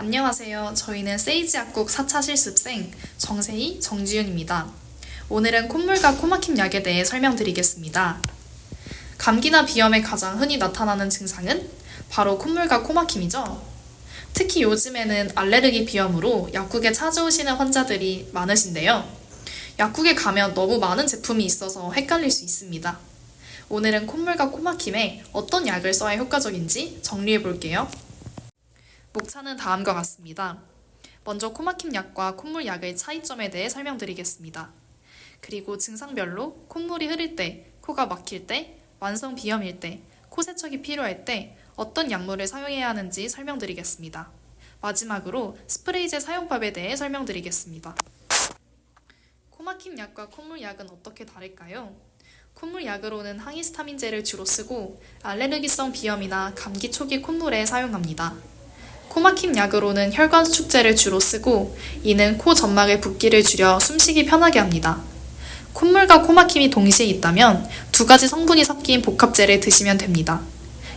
안녕하세요. 저희는 세이지 약국 4차 실습생 정세희, 정지윤입니다. 오늘은 콧물과 코막힘 약에 대해 설명드리겠습니다. 감기나 비염에 가장 흔히 나타나는 증상은 바로 콧물과 코막힘이죠. 특히 요즘에는 알레르기 비염으로 약국에 찾아오시는 환자들이 많으신데요. 약국에 가면 너무 많은 제품이 있어서 헷갈릴 수 있습니다. 오늘은 콧물과 코막힘에 어떤 약을 써야 효과적인지 정리해 볼게요. 목차는 다음과 같습니다. 먼저 코막힘 약과 콧물 약의 차이점에 대해 설명드리겠습니다. 그리고 증상별로 콧물이 흐를 때, 코가 막힐 때, 만성 비염일 때, 코 세척이 필요할 때 어떤 약물을 사용해야 하는지 설명드리겠습니다. 마지막으로 스프레이제 사용법에 대해 설명드리겠습니다. 코막힘 약과 콧물 약은 어떻게 다를까요? 콧물 약으로는 항히스타민제를 주로 쓰고 알레르기성 비염이나 감기 초기 콧물에 사용합니다. 코막힘 약으로는 혈관 수축제를 주로 쓰고 이는 코 점막의 붓기를 줄여 숨쉬기 편하게 합니다. 콧물과 코막힘이 동시에 있다면 두 가지 성분이 섞인 복합제를 드시면 됩니다.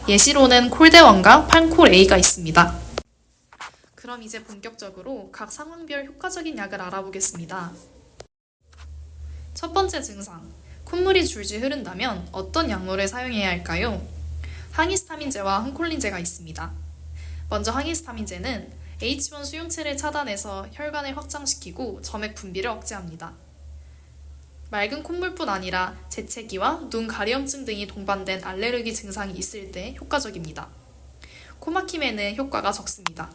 예시로는 콜데원과 판콜A가 있습니다. 그럼 이제 본격적으로 각 상황별 효과적인 약을 알아보겠습니다. 첫 번째 증상, 콧물이 줄줄 흐른다면 어떤 약물을 사용해야 할까요? 항히스타민제와 항콜린제가 있습니다. 먼저 항히스타민제는 H1 수용체를 차단해서 혈관을 확장시키고 점액 분비를 억제합니다. 맑은 콧물뿐 아니라 재채기와 눈 가려움증 등이 동반된 알레르기 증상이 있을 때 효과적입니다. 코막힘에는 효과가 적습니다.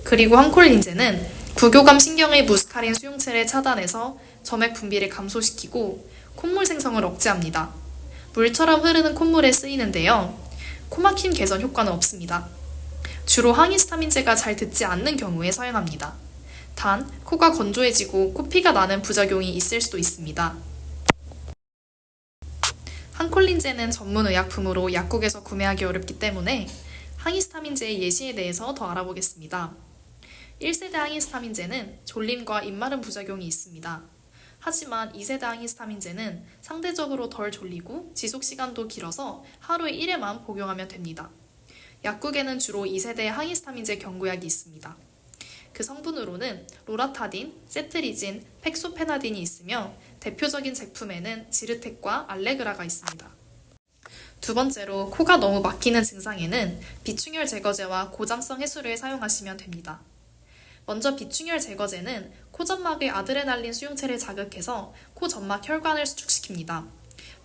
그리고 항콜린제는 부교감 신경의 무스카린 수용체를 차단해서 점액 분비를 감소시키고 콧물 생성을 억제합니다. 물처럼 흐르는 콧물에 쓰이는데요. 코막힘 개선 효과는 없습니다. 주로 항히스타민제가 잘 듣지 않는 경우에 사용합니다. 단, 코가 건조해지고 코피가 나는 부작용이 있을 수도 있습니다. 항콜린제는 전문 의약품으로 약국에서 구매하기 어렵기 때문에 항히스타민제의 예시에 대해서 더 알아보겠습니다. 1세대 항히스타민제는 졸림과 입마름 부작용이 있습니다. 하지만 2세대 항히스타민제는 상대적으로 덜 졸리고 지속시간도 길어서 하루에 1회만 복용하면 됩니다. 약국에는 주로 2세대 항히스타민제 경구약이 있습니다. 그 성분으로는 로라타딘, 세트리진, 팩소페나딘이 있으며 대표적인 제품에는 지르텍과 알레그라가 있습니다. 두 번째로 코가 너무 막히는 증상에는 비충혈 제거제와 고장성 해수를 사용하시면 됩니다. 먼저 비충혈 제거제는 코점막의 아드레날린 수용체를 자극해서 코 점막 혈관을 수축시킵니다.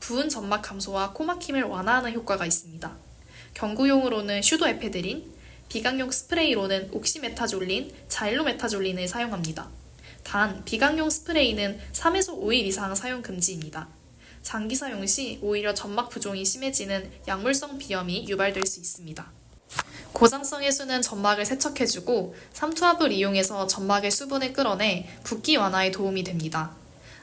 부은 점막 감소와 코막힘을 완화하는 효과가 있습니다. 경구용으로는 슈도에페드린, 비강용 스프레이로는 옥시메타졸린, 자일로메타졸린을 사용합니다. 단, 비강용 스프레이는 3에서 5일 이상 사용 금지입니다. 장기 사용 시 오히려 점막 부종이 심해지는 약물성 비염이 유발될 수 있습니다. 고장성 해수는 점막을 세척해주고 삼투압을 이용해서 점막의 수분을 끌어내 붓기 완화에 도움이 됩니다.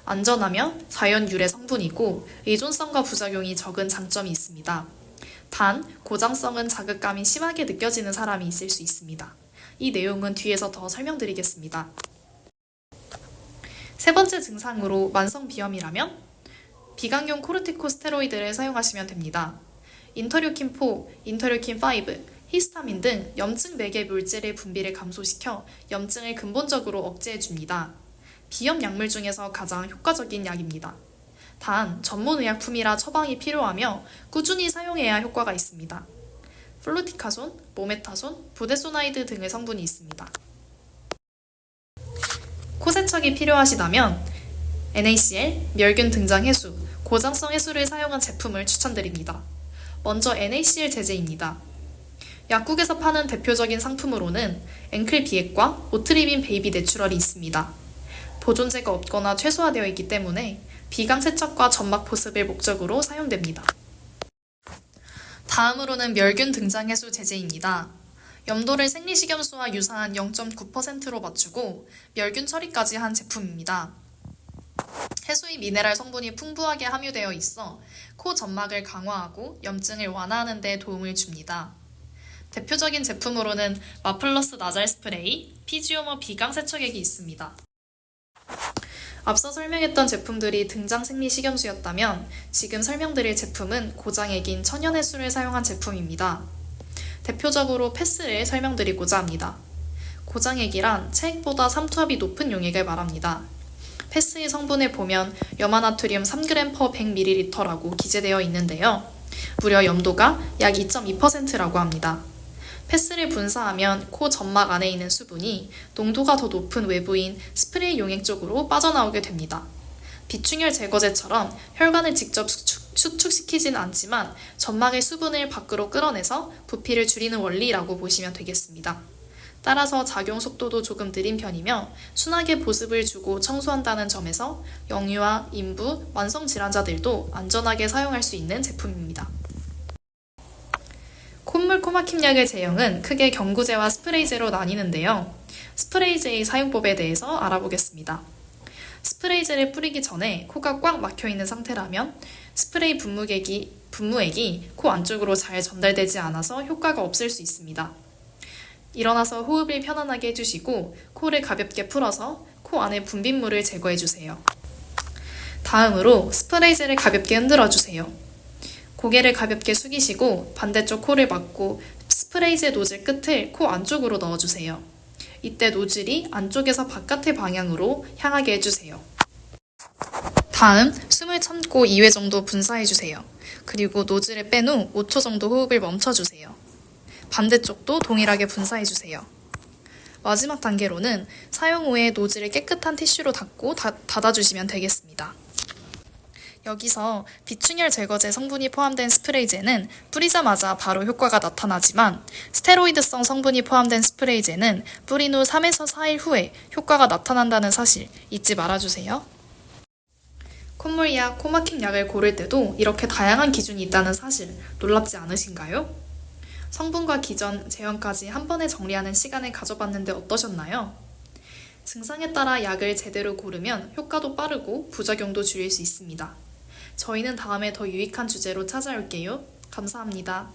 안전하며 자연 유래 성분이고 의존성과 부작용이 적은 장점이 있습니다. 단, 고장성은 자극감이 심하게 느껴지는 사람이 있을 수 있습니다. 이 내용은 뒤에서 더 설명드리겠습니다. 세 번째 증상으로 만성 비염이라면 비강용 코르티코스테로이드를 사용하시면 됩니다. 인터류킨4, 인터류킨5, 히스타민 등 염증 매개 물질의 분비를 감소시켜 염증을 근본적으로 억제해줍니다. 비염 약물 중에서 가장 효과적인 약입니다. 단, 전문의약품이라 처방이 필요하며 꾸준히 사용해야 효과가 있습니다. 플루티카손, 모메타손, 부데소나이드 등의 성분이 있습니다. 코 세척이 필요하시다면 NaCl, 멸균 등장 해수, 고장성 해수를 사용한 제품을 추천드립니다. 먼저 NaCl 제제입니다. 약국에서 파는 대표적인 상품으로는 앵클 비액과 오트리빈 베이비 내추럴이 있습니다. 보존제가 없거나 최소화되어 있기 때문에 비강 세척과 점막 보습을 목적으로 사용됩니다. 다음으로는 멸균 등장해수 제제입니다. 염도를 생리식염수와 유사한 0.9%로 맞추고 멸균 처리까지 한 제품입니다. 해수의 미네랄 성분이 풍부하게 함유되어 있어 코 점막을 강화하고 염증을 완화하는 데 도움을 줍니다. 대표적인 제품으로는 마플러스 나잘 스프레이, 피지오머 비강 세척액이 있습니다. 앞서 설명했던 제품들이 등장 생리식염수였다면 지금 설명드릴 제품은 고장액인 천연해수를 사용한 제품입니다. 대표적으로 패스를 설명드리고자 합니다. 고장액이란 체액보다 삼투압이 높은 용액을 말합니다. 패스의 성분을 보면 염화나트륨 3g/100ml라고 기재되어 있는데요. 무려 염도가 약 2.2%라고 합니다. 패스를 분사하면 코 점막 안에 있는 수분이 농도가 더 높은 외부인 스프레이 용액 쪽으로 빠져나오게 됩니다. 비충혈 제거제처럼 혈관을 직접 수축시키지는 않지만 점막의 수분을 밖으로 끌어내서 부피를 줄이는 원리라고 보시면 되겠습니다. 따라서 작용 속도도 조금 느린 편이며 순하게 보습을 주고 청소한다는 점에서 영유아, 인부, 만성 질환자들도 안전하게 사용할 수 있는 제품입니다. 콧물 코막힘 약의 제형은 크게 경구제와 스프레이제로 나뉘는데요. 스프레이제의 사용법에 대해서 알아보겠습니다. 스프레이제를 뿌리기 전에 코가 꽉 막혀있는 상태라면 스프레이 분무액이 코 안쪽으로 잘 전달되지 않아서 효과가 없을 수 있습니다. 일어나서 호흡을 편안하게 해주시고 코를 가볍게 풀어서 코 안에 분비물을 제거해주세요. 다음으로 스프레이제를 가볍게 흔들어주세요. 고개를 가볍게 숙이시고 반대쪽 코를 막고 스프레이제 노즐 끝을 코 안쪽으로 넣어주세요. 이때 노즐이 안쪽에서 바깥의 방향으로 향하게 해주세요. 다음 숨을 참고 2회 정도 분사해주세요. 그리고 노즐을 뺀 후 5초 정도 호흡을 멈춰주세요. 반대쪽도 동일하게 분사해주세요. 마지막 단계로는 사용 후에 노즐을 깨끗한 티슈로 닦고 닫아주시면 되겠습니다. 여기서 비충혈 제거제 성분이 포함된 스프레이제는 뿌리자마자 바로 효과가 나타나지만 스테로이드성 성분이 포함된 스프레이제는 뿌린 후 3에서 4일 후에 효과가 나타난다는 사실 잊지 말아주세요. 콧물약, 코막힘 약을 고를 때도 이렇게 다양한 기준이 있다는 사실 놀랍지 않으신가요? 성분과 기전, 제형까지 한 번에 정리하는 시간을 가져봤는데 어떠셨나요? 증상에 따라 약을 제대로 고르면 효과도 빠르고 부작용도 줄일 수 있습니다. 저희는 다음에 더 유익한 주제로 찾아올게요. 감사합니다.